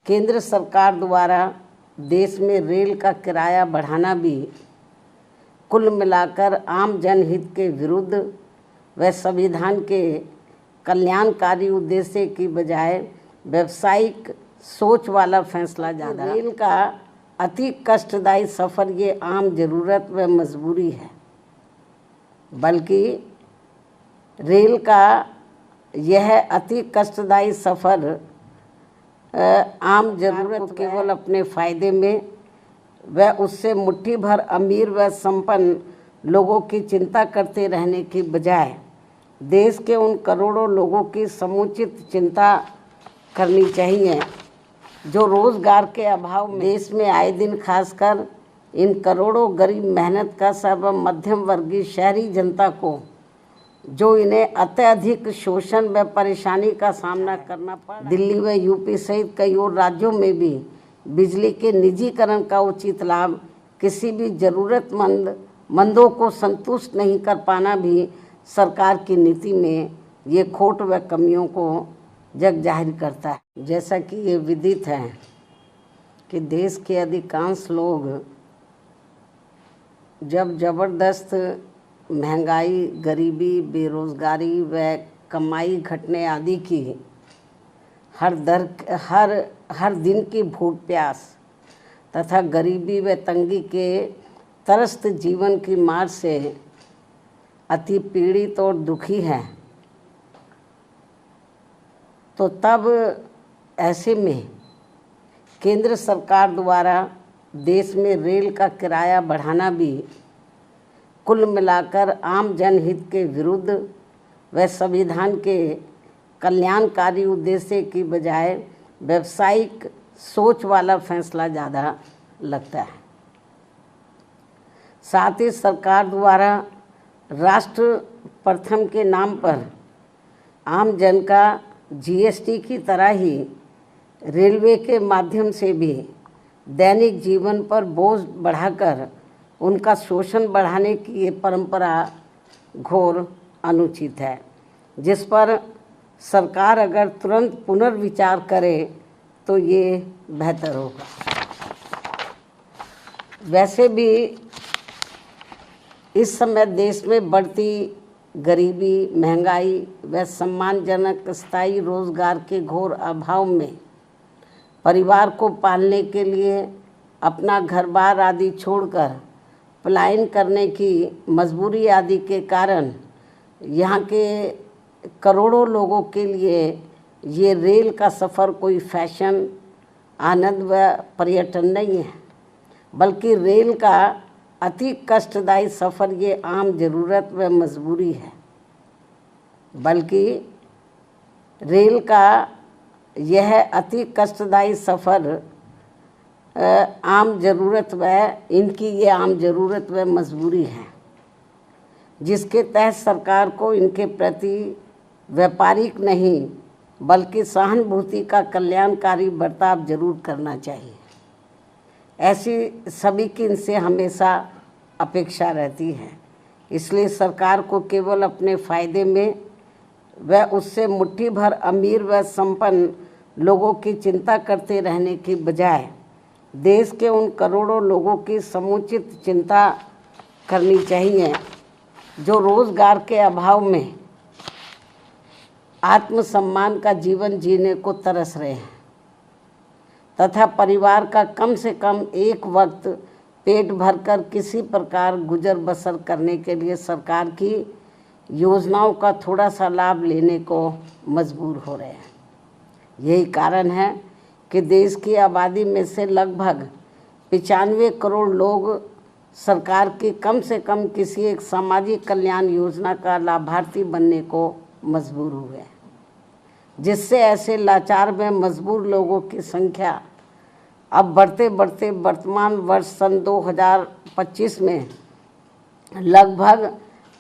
केंद्र सरकार द्वारा देश में रेल का किराया बढ़ाना भी कुल मिलाकर आम जनहित के विरुद्ध व संविधान के कल्याणकारी उद्देश्य की बजाय व्यावसायिक सोच वाला फैसला ज़्यादा। रेल का अति कष्टदायी सफ़र ये आम ज़रूरत व मजबूरी है, बल्कि रेल का यह अति कष्टदायी सफ़र आम ज़रूरत केवल अपने फ़ायदे में व उससे मुट्ठी भर अमीर व संपन्न लोगों की चिंता करते रहने की बजाय देश के उन करोड़ों लोगों की समुचित चिंता करनी चाहिए जो रोज़गार के अभाव में देश में आए दिन खासकर इन करोड़ों गरीब मेहनत का सब मध्यम वर्गीय शहरी जनता को जो इन्हें अत्यधिक शोषण व परेशानी का सामना करना पड़ा। दिल्ली व यूपी सहित कई और राज्यों में भी बिजली के निजीकरण का उचित लाभ किसी भी ज़रूरतमंदों को संतुष्ट नहीं कर पाना भी सरकार की नीति में ये खोट व कमियों को जग जाहिर करता है। जैसा कि ये विदित है कि देश के अधिकांश लोग जब ज़बरदस्त महंगाई, गरीबी, बेरोज़गारी व कमाई घटने आदि की हर दिन की भूख प्यास तथा गरीबी व तंगी के त्रस्त जीवन की मार से अति पीड़ित और दुखी है, तो तब ऐसे में केंद्र सरकार द्वारा देश में रेल का किराया बढ़ाना भी कुल मिलाकर आम जनहित के विरुद्ध व संविधान के कल्याणकारी उद्देश्य की बजाय व्यावसायिक सोच वाला फैसला ज़्यादा लगता है। साथ ही सरकार द्वारा राष्ट्र प्रथम के नाम पर आम जन का जीएसटी की तरह ही रेलवे के माध्यम से भी दैनिक जीवन पर बोझ बढ़ाकर उनका शोषण बढ़ाने की ये परंपरा घोर अनुचित है, जिस पर सरकार अगर तुरंत पुनर्विचार करे तो ये बेहतर होगा। वैसे भी इस समय देश में बढ़ती गरीबी, महंगाई व सम्मानजनक स्थायी रोजगार के घोर अभाव में परिवार को पालने के लिए अपना घर-बार आदि छोड़कर पलायन करने की मजबूरी आदि के कारण यहाँ के करोड़ों लोगों के लिए ये रेल का सफ़र कोई फैशन, आनंद व पर्यटन नहीं है, बल्कि रेल का अति कष्टदायी सफ़र ये आम ज़रूरत व मजबूरी है, बल्कि रेल का यह अति कष्टदायी सफ़र आम ज़रूरत व ये आम ज़रूरत व मजबूरी है, जिसके तहत सरकार को इनके प्रति व्यापारिक नहीं बल्कि सहानुभूति का कल्याणकारी बर्ताव जरूर करना चाहिए। ऐसी सभी की इनसे हमेशा अपेक्षा रहती है। इसलिए सरकार को केवल अपने फ़ायदे में व उससे मुट्ठी भर अमीर व संपन्न लोगों की चिंता करते रहने की बजाय देश के उन करोड़ों लोगों की समुचित चिंता करनी चाहिए जो रोज़गार के अभाव में आत्मसम्मान का जीवन जीने को तरस रहे हैं तथा परिवार का कम से कम एक वक्त पेट भरकर किसी प्रकार गुजर बसर करने के लिए सरकार की योजनाओं का थोड़ा सा लाभ लेने को मजबूर हो रहे हैं। यही कारण है कि देश की आबादी में से लगभग 95 करोड़ लोग सरकार की कम से कम किसी एक सामाजिक कल्याण योजना का लाभार्थी बनने को मजबूर हुए हैं, जिससे ऐसे लाचार व मजबूर लोगों की संख्या अब बढ़ते बढ़ते वर्तमान वर्ष सन 2025 में लगभग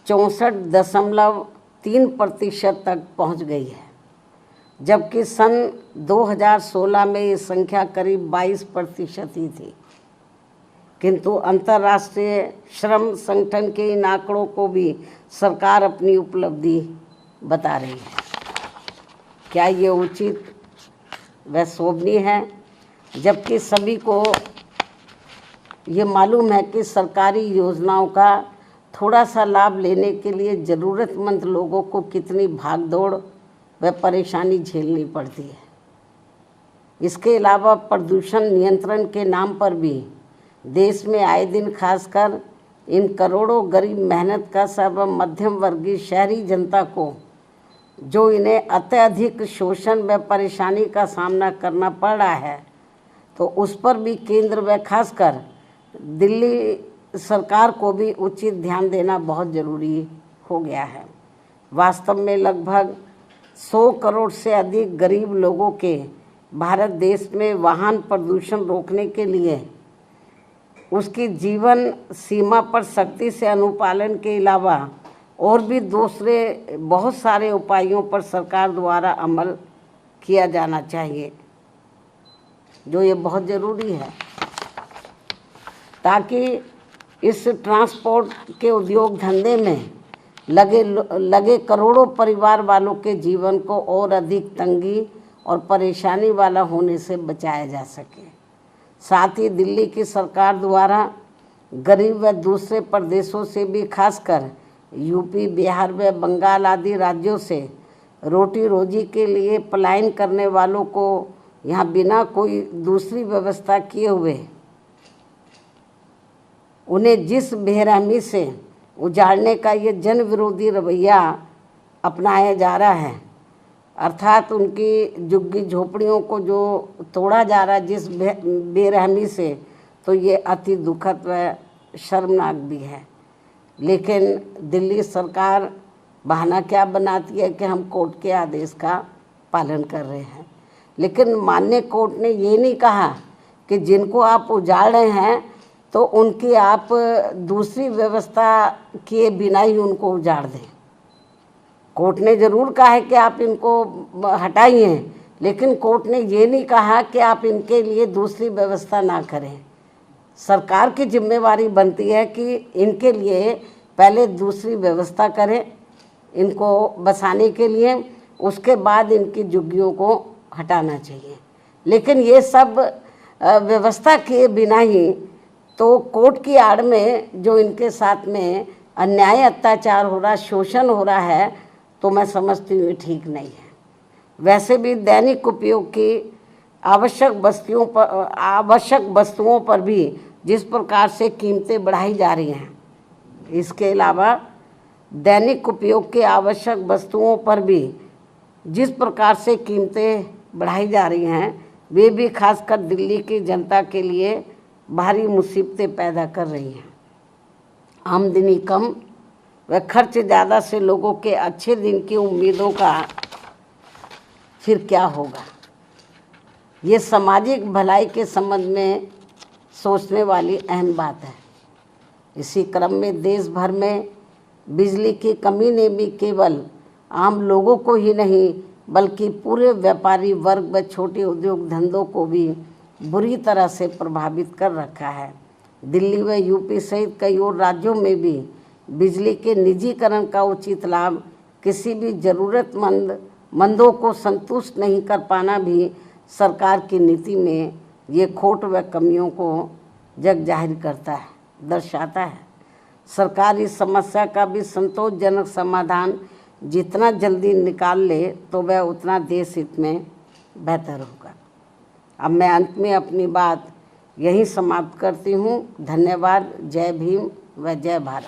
64.3% तक पहुंच गई है, जबकि सन 2016 में ये संख्या करीब 22% ही थी। किंतु अंतर्राष्ट्रीय श्रम संगठन के इन आंकड़ों को भी सरकार अपनी उपलब्धि बता रही है। क्या ये उचित व शोभनीय है जबकि सभी को ये मालूम है कि सरकारी योजनाओं का थोड़ा सा लाभ लेने के लिए ज़रूरतमंद लोगों को कितनी भागदौड़ व परेशानी झेलनी पड़ती है। इसके अलावा प्रदूषण नियंत्रण के नाम पर भी देश में आए दिन खासकर इन करोड़ों गरीब मेहनत का सब मध्यम वर्गीय शहरी जनता को जो इन्हें अत्यधिक शोषण व परेशानी का सामना करना पड़ रहा है, तो उस पर भी केंद्र व खासकर दिल्ली सरकार को भी उचित ध्यान देना बहुत ज़रूरी हो गया है। वास्तव में लगभग 100 करोड़ से अधिक गरीब लोगों के भारत देश में वाहन प्रदूषण रोकने के लिए उसकी जीवन सीमा पर सख्ती से अनुपालन के अलावा और भी दूसरे बहुत सारे उपायों पर सरकार द्वारा अमल किया जाना चाहिए, जो ये बहुत ज़रूरी है, ताकि इस ट्रांसपोर्ट के उद्योग धंधे में लगे करोड़ों परिवार वालों के जीवन को और अधिक तंगी और परेशानी वाला होने से बचाया जा सके। साथ ही दिल्ली की सरकार द्वारा गरीब व दूसरे प्रदेशों से भी खासकर यूपी, बिहार व बंगाल आदि राज्यों से रोटी रोजी के लिए पलायन करने वालों को यहाँ बिना कोई दूसरी व्यवस्था किए हुए उन्हें जिस बेरहमी से उजाड़ने का ये जन विरोधी रवैया अपनाया जा रहा है, अर्थात उनकी झुग्गी झोपड़ियों को जो तोड़ा जा रहा है जिस बेरहमी से, तो ये अति दुखद व शर्मनाक भी है। लेकिन दिल्ली सरकार बहाना क्या बनाती है कि हम कोर्ट के आदेश का पालन कर रहे हैं, लेकिन माननीय कोर्ट ने ये नहीं कहा कि जिनको आप उजाड़ रहे हैं तो उनकी आप दूसरी व्यवस्था किए बिना ही उनको उजाड़ दें। कोर्ट ने ज़रूर कहा है कि आप इनको हटाइए, लेकिन कोर्ट ने ये नहीं कहा कि आप इनके लिए दूसरी व्यवस्था ना करें। सरकार की जिम्मेवारी बनती है कि इनके लिए पहले दूसरी व्यवस्था करें इनको बसाने के लिए, उसके बाद इनकी झुग्गियों को हटाना चाहिए। लेकिन ये सब व्यवस्था किए बिना ही तो कोर्ट की आड़ में जो इनके साथ में अन्याय अत्याचार हो रहा, शोषण हो रहा है, तो मैं समझती हूँ ठीक नहीं है। वैसे भी दैनिक उपयोग की आवश्यक वस्तुओं पर भी जिस प्रकार से कीमतें बढ़ाई जा रही हैं, इसके अलावा दैनिक उपयोग के आवश्यक वस्तुओं पर भी जिस प्रकार से कीमतें बढ़ाई जा रही हैं, वे भी खासकर दिल्ली की जनता के लिए भारी मुसीबतें पैदा कर रही हैं। आमदनी कम व खर्च ज़्यादा से लोगों के अच्छे दिन की उम्मीदों का फिर क्या होगा, ये सामाजिक भलाई के संबंध में सोचने वाली अहम बात है। इसी क्रम में देश भर में बिजली की कमी ने भी केवल आम लोगों को ही नहीं बल्कि पूरे व्यापारी वर्ग व छोटे उद्योग धंधों को भी बुरी तरह से प्रभावित कर रखा है। दिल्ली व यूपी सहित कई और राज्यों में भी बिजली के निजीकरण का उचित लाभ किसी भी ज़रूरतमंदों को संतुष्ट नहीं कर पाना भी सरकार की नीति में ये खोट व कमियों को जग जाहिर करता है, दर्शाता है। सरकार इस समस्या का भी संतोषजनक समाधान जितना जल्दी निकाल ले तो वह उतना देश हित में बेहतर होगा। अब मैं अंत में अपनी बात यहीं समाप्त करती हूँ। धन्यवाद। जय भीम व जय भारत।